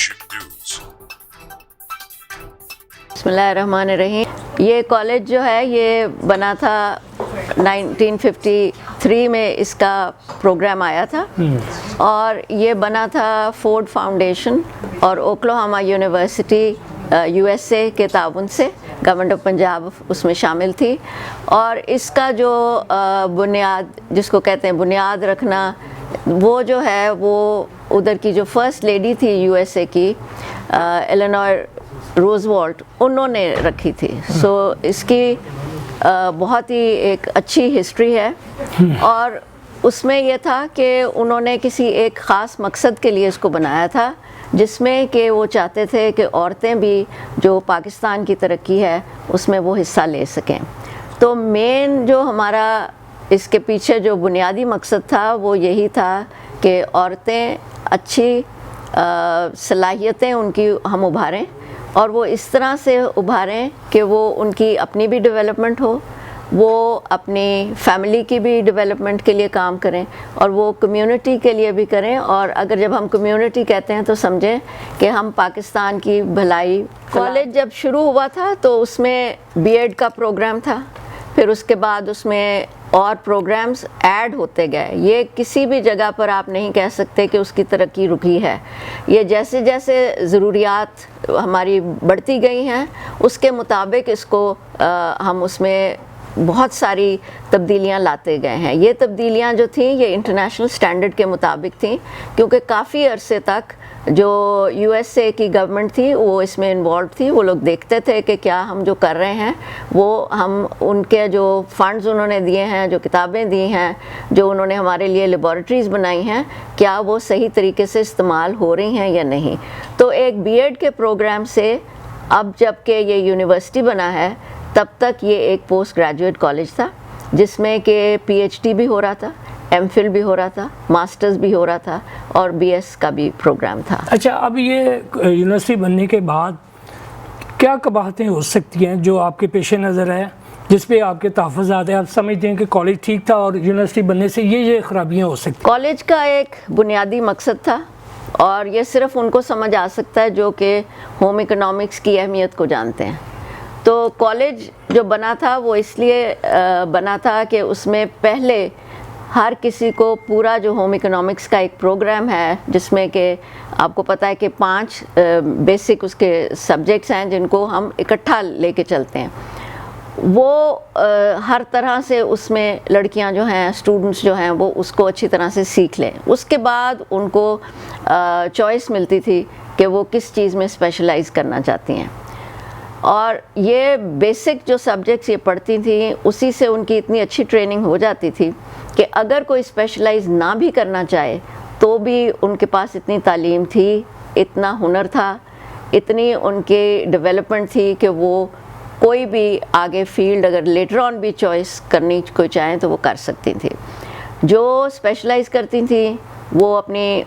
Nation News. बिस्मिल्लाहिर्रहमानिर्रहीम। ये college जो है ये बना था 1953 में, इसका प्रोग्राम आया था और ये बना था फोर्ड फाउंडेशन और ओक्लाहोमा यूनिवर्सिटी USA के ताउन से। गवर्नमेंट ऑफ पंजाब उसमें शामिल थी और इसका जो बुनियाद जिसको कहते हैं बुनियाद रखना, वो जो है वो उधर की जो फर्स्ट लेडी थी USA की एलेनोर रूजवेल्ट, उन्होंने रखी थी। सो इसकी बहुत ही एक अच्छी हिस्ट्री है और उसमें यह था कि उन्होंने किसी एक ख़ास मकसद के लिए इसको बनाया था, जिसमें कि वो चाहते थे कि औरतें भी जो पाकिस्तान की तरक्की है उसमें वो हिस्सा ले सकें। तो मेन जो हमारा इसके पीछे जो बुनियादी मकसद था वो यही था कि औरतें अच्छी सलाहियतें उनकी हम उभारें और वो इस तरह से उभारें कि वो उनकी अपनी भी डेवलपमेंट हो, वो अपनी फैमिली की भी डेवलपमेंट के लिए काम करें और वो कम्युनिटी के लिए भी करें। और अगर जब हम कम्युनिटी कहते हैं तो समझें कि हम पाकिस्तान की भलाई। कॉलेज जब शुरू हुआ था तो उसमें B.Ed का प्रोग्राम था, फिर उसके बाद उसमें और प्रोग्राम्स ऐड होते गए। ये किसी भी जगह पर आप नहीं कह सकते कि उसकी तरक्की रुकी है। ये जैसे जैसे ज़रूरियात हमारी बढ़ती गई हैं उसके मुताबिक इसको हम उसमें बहुत सारी तब्दीलियां लाते गए हैं। ये तब्दीलियां जो थीं ये इंटरनेशनल स्टैंडर्ड के मुताबिक थीं, क्योंकि काफ़ी अरसे तक जो USA की गवर्नमेंट थी वो इसमें इन्वॉल्व थी। वो लोग देखते थे कि क्या हम जो कर रहे हैं वो हम उनके जो फंड्स उन्होंने दिए हैं, जो किताबें दी हैं, जो उन्होंने हमारे लिए लेबॉरेटरीज़ बनाई हैं, क्या वो सही तरीके से इस्तेमाल हो रही हैं या नहीं। तो एक B.Ed के प्रोग्राम से अब जब कि ये यूनिवर्सिटी बना है तब तक ये एक पोस्ट ग्रेजुएट कॉलेज था जिसमें कि PhD भी हो रहा था, MPhil भी हो रहा था, मास्टर्स भी हो रहा था और BS का भी प्रोग्राम था। अच्छा, अब ये यूनिवर्सिटी बनने के बाद क्या कबाहतें हो सकती हैं जो आपके पेश नज़र है, जिस पे आपके तहफ़्फ़ुज़ात हैं? आप समझते हैं कि कॉलेज ठीक था और यूनिवर्सिटी बनने से ये खराबियाँ हो सकती? कॉलेज का एक बुनियादी मकसद था और ये सिर्फ उनको समझ आ सकता है जो कि होम इकोनॉमिक्स की अहमियत को जानते हैं। तो कॉलेज जो बना था वो इसलिए बना था कि उसमें पहले हर किसी को पूरा जो होम इकोनॉमिक्स का एक प्रोग्राम है, जिसमें कि आपको पता है कि 5 बेसिक उसके सब्जेक्ट्स हैं जिनको हम इकट्ठा लेके चलते हैं, वो हर तरह से उसमें लड़कियां जो हैं, स्टूडेंट्स जो हैं, वो उसको अच्छी तरह से सीख लें। उसके बाद उनको चॉइस मिलती थी कि वो किस चीज़ में स्पेशलाइज़ करना चाहती हैं और ये बेसिक जो सब्जेक्ट्स ये पढ़ती थी उसी से उनकी इतनी अच्छी ट्रेनिंग हो जाती थी कि अगर कोई स्पेशलाइज ना भी करना चाहे तो भी उनके पास इतनी तालीम थी, इतना हुनर था, इतनी उनके डेवलपमेंट थी कि वो कोई भी आगे फील्ड अगर लेटर ऑन भी चॉइस करनी कोई चाहें तो वो कर सकती थी। जो स्पेशलाइज करती थी वो अपनी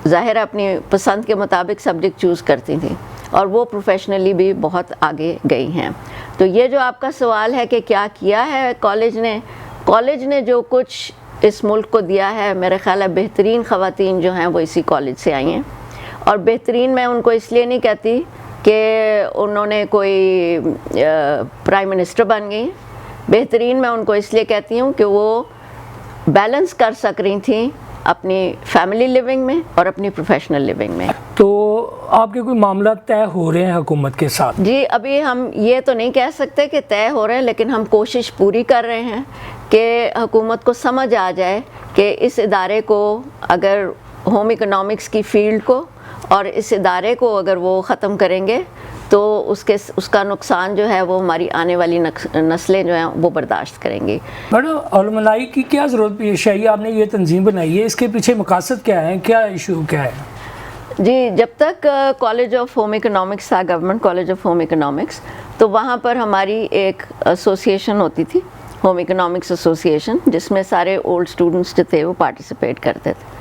ज़ाहिर अपनी पसंद के मुताबिक सब्जेक्ट चूज़ करती थी और वो प्रोफेशनली भी बहुत आगे गई हैं। तो ये जो आपका सवाल है कि क्या किया है कॉलेज ने जो कुछ इस मुल्क को दिया है, मेरे ख्याल है बेहतरीन ख़वातीन जो हैं वो इसी कॉलेज से आई हैं। और बेहतरीन मैं उनको इसलिए नहीं कहती कि उन्होंने कोई प्राइम मिनिस्टर बन गई, बेहतरीन मैं उनको इसलिए कहती हूँ कि वो बैलेंस कर सक रही थी अपनी फैमिली लिविंग में और अपनी प्रोफेशनल लिविंग में। तो आपके कोई मामला तय हो रहे हैं हुकूमत के साथ? जी, अभी हम ये तो नहीं कह सकते कि तय हो रहे हैं, लेकिन हम कोशिश पूरी कर रहे हैं कि हुकूमत को समझ आ जाए कि इस इदारे को अगर होम इकोनॉमिक्स की फील्ड को और इस इदारे को अगर वो ख़त्म करेंगे तो उसका नुकसान जो है वो हमारी आने वाली नस्लें जो हैं वो बर्दाश्त करेंगी। मैडम, अलुमनाई की क्या ज़रूरत पेश आई? आपने ये तंजीम बनाई है, इसके पीछे मकासद क्या है, क्या इशू क्या है? जी, जब तक कॉलेज ऑफ होम इकोनॉमिक्स था, government college of home economics, तो वहाँ पर हमारी एक एसोसिएशन होती थी, होम इकोनॉमिक्स एसोसिएशन, जिसमें सारे ओल्ड स्टूडेंट्स जो थे वो पार्टिसिपेट करते थे।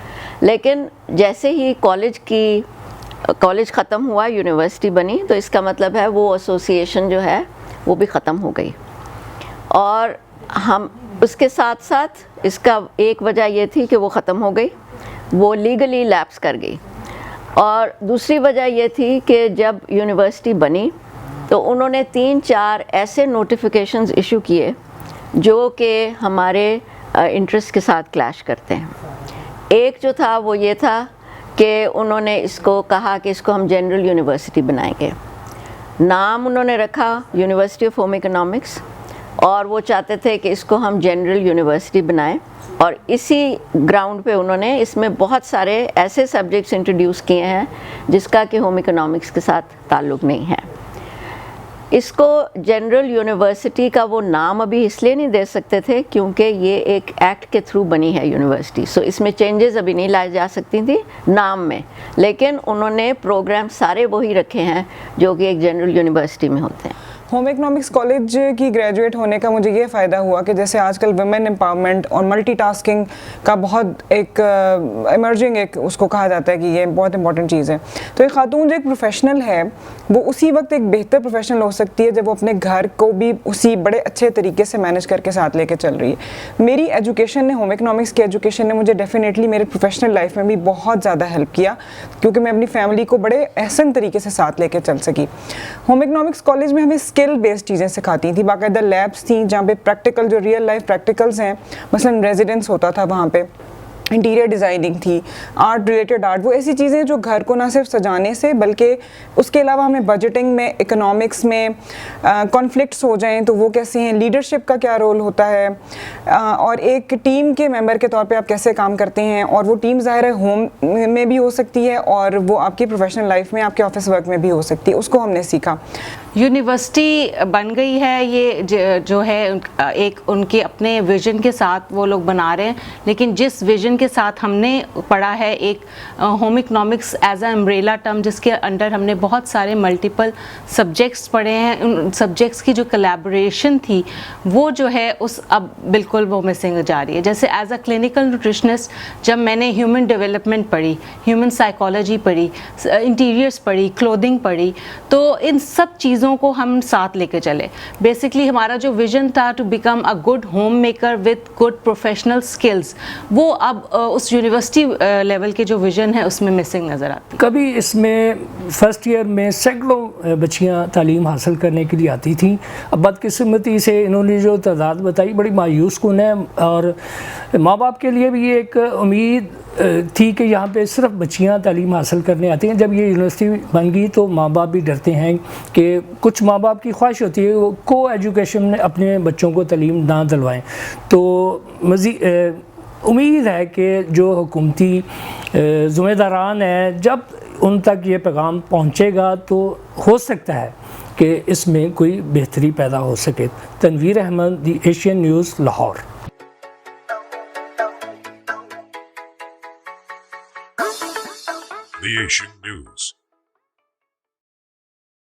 लेकिन जैसे ही कॉलेज ख़त्म हुआ, यूनिवर्सिटी बनी, तो इसका मतलब है वो एसोसिएशन जो है वो भी ख़त्म हो गई। और हम उसके साथ साथ इसका एक वजह ये थी कि वो ख़त्म हो गई, वो लीगली लैप्स कर गई। اور دوسری وجہ یہ تھی کہ جب یونیورسٹی بنی تو انہوں نے 3-4 ایسے نوٹیفیکیشنز ایشو کیے جو کہ ہمارے انٹرسٹ کے ساتھ کلیش کرتے ہیں. ایک جو تھا وہ یہ تھا کہ انہوں نے اس کو کہا کہ اس کو ہم جنرل یونیورسٹی بنائیں گے. نام انہوں نے رکھا یونیورسٹی آف ہوم اکنامکس, اور وہ چاہتے تھے کہ اس کو ہم جنرل یونیورسٹی بنائیں, اور اسی گراؤنڈ پہ انہوں نے اس میں بہت سارے ایسے سبجیکٹس انٹروڈیوس کیے ہیں جس کا کہ ہوم اکنامکس کے ساتھ تعلق نہیں ہے. اس کو جنرل یونیورسٹی کا وہ نام ابھی اس لیے نہیں دے سکتے تھے کیونکہ یہ ایک ایکٹ کے تھرو بنی ہے یونیورسٹی, سو اس میں چینجز ابھی نہیں لائی جا سکتی تھیں نام میں, لیکن انہوں نے پروگرام سارے وہی رکھے ہیں جو کہ ایک جنرل یونیورسٹی میں ہوتے ہیں. ہوم اکنامکس کالج کی گریجویٹ ہونے کا مجھے یہ فائدہ ہوا کہ جیسے آج کل ویمن امپاورمنٹ اور ملٹی ٹاسکنگ کا بہت ایک ایمرجنگ ایک اس کو کہا جاتا ہے کہ یہ بہت امپورٹنٹ چیز ہے. تو ایک خاتون جو ایک پروفیشنل ہے وہ اسی وقت ایک بہتر پروفیشنل ہو سکتی ہے جب وہ اپنے گھر کو بھی اسی بڑے اچھے طریقے سے مینیج کر کے ساتھ لے کے چل رہی ہے. میری ایجوکیشن نے, ہوم اکنامکس کی ایجوکیشن نے مجھے ڈیفینیٹلی میرے پروفیشنل لائف میں بھی بہت زیادہ ہیلپ کیا کیونکہ میں اپنی فیملی کو بڑے احسن طریقے سے ساتھ لے کے چل سکی. ہوم اکنامکس کالج میں ہمیں اسکل بیسڈ چیزیں سکھاتی تھیں, باقاعدہ لیبس تھیں جہاں پہ پریکٹیکل جو ریئل لائف پریکٹیکلز ہیں, مثلاً ریزیڈنس ہوتا تھا وہاں پہ, انٹیریئر ڈیزائننگ تھی, آرٹ ریلیٹڈ آرٹ, وہ ایسی چیزیں جو گھر کو نہ صرف سجانے سے بلکہ اس کے علاوہ ہمیں بجٹنگ میں, اکنامکس میں کانفلکٹس ہو جائیں تو وہ کیسے ہیں, لیڈرشپ کا کیا رول ہوتا ہے, اور ایک ٹیم کے ممبر کے طور پہ آپ کیسے کام کرتے ہیں, اور وہ ٹیم ظاہر ہے ہوم میں بھی ہو سکتی ہے اور وہ آپ کی پروفیشنل لائف میں, آپ کے آفس ورک میں بھی ہو سکتی ہے, اس کو ہم نے سیکھا. یونیورسٹی بن گئی ہے, یہ جو ہے ایک ان کے اپنے ویژن کے ساتھ وہ لوگ بنا رہے ہیں, لیکن جس ویژن کے ساتھ ہم نے پڑھا ہے ایک home economics as a umbrella term جس کے انڈر ہم نے بہت سارے ملٹیپل سبجیکٹس پڑھے ہیں, ان سبجیکٹس کی جو کلیبوریشن تھی وہ جو ہے اس اب بالکل وہ مسنگ جا رہی ہے. جیسے ایز اے کلینکل نیوٹریشنسٹ جب میں نے ہیومن ڈیولپمنٹ پڑھی, ہیومن سائیکالوجی پڑھی, انٹیریئرس پڑھی, کلودنگ پڑھی, تو ان سب چیزوں کو ہم ساتھ لے کے چلے. بیسکلی ہمارا جو ویژن تھا to become a good home maker with good professional skills, وہ اب اس یونیورسٹی لیول کے جو ویژن ہے اس میں مسنگ نظر آتی. کبھی اس میں فرسٹ ایئر میں سینکڑوں بچیاں تعلیم حاصل کرنے کے لیے آتی تھیں, اب بدقسمتی سے انہوں نے جو تعداد بتائی بڑی مایوس کن ہے, اور ماں باپ کے لیے بھی ایک امید تھی کہ یہاں پہ صرف بچیاں تعلیم حاصل کرنے آتی ہیں. جب یہ یونیورسٹی بن گئی تو ماں باپ بھی ڈرتے ہیں کہ کچھ ماں باپ کی خواہش ہوتی ہے وہ کو ایجوکیشن میں اپنے بچوں کو تعلیم نہ دلوائیں. تو مزید امید ہے کہ جو حکومتی ذمہ داران ہیں جب ان تک یہ پیغام پہنچے گا تو ہو سکتا ہے کہ اس میں کوئی بہتری پیدا ہو سکے. Tanveer Ahmed, the Asian News, Lahore. The Asian News.